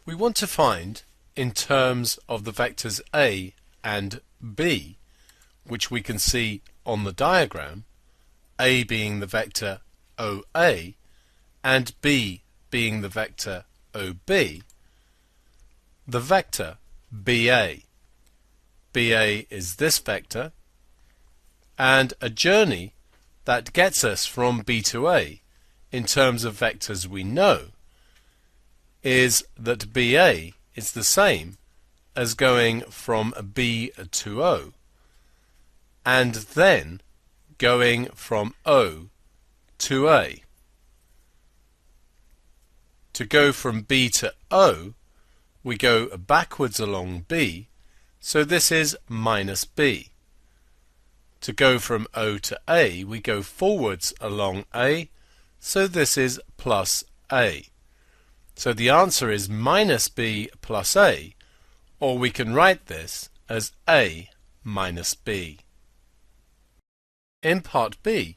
We want to find, in terms of the vectors a and b, which we can see on the diagram, a being the vector OA and b being the vector OB, the vector BA. BA is this vector, and a journey that gets us from B to A in terms of vectors we know is that BA is the same as going from B to O and then going from O to A. To go from B to O, we go backwards along B, so this is minus B. To go from O to A, we go forwards along A, so this is plus A. So the answer is minus B plus A, or we can write this as A minus B. In part B,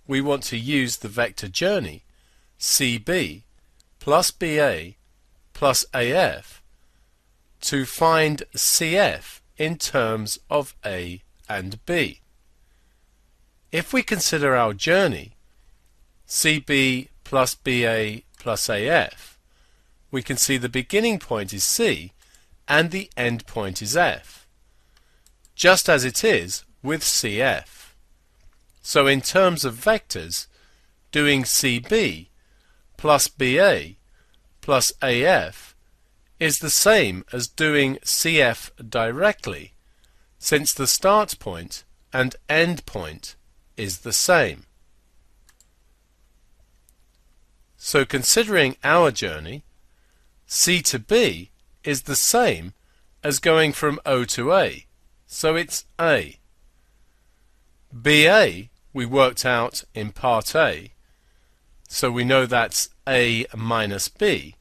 we want to use the vector journey CB plus BA plus AF to find CF in terms of A and B. If we consider our journey CB plus BA plus AF, we can see the beginning point is C and the end point is F, just as it is with CF. So in terms of vectors, doing CB plus BA plus AF is the same as doing CF directly, since the start point and end point is the same. So considering our journey, C to B is the same as going from O to A, so it's A. BA we worked out in part A, so we know that's A minus B.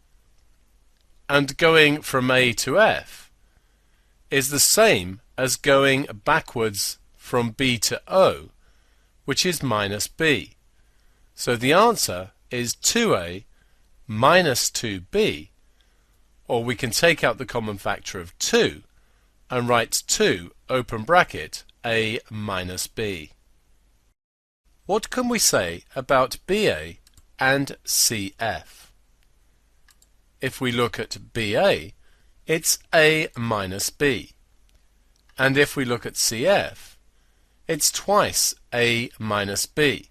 And going from A to F is the same as going backwards from B to O, which is minus B. So the answer is 2A minus 2B, or we can take out the common factor of 2 and write 2 open bracket A minus B. What can we say about BA and CF? If we look at BA, it's A minus B. And if we look at CF, it's twice A minus B.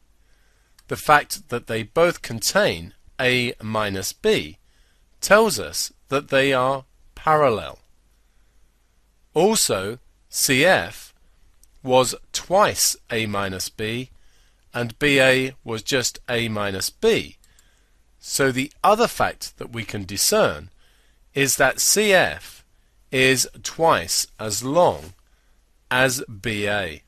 The fact that they both contain A minus B tells us that they are parallel. Also, CF was twice A minus B and BA was just A minus B. So the other fact that we can discern is that CF is twice as long as BA.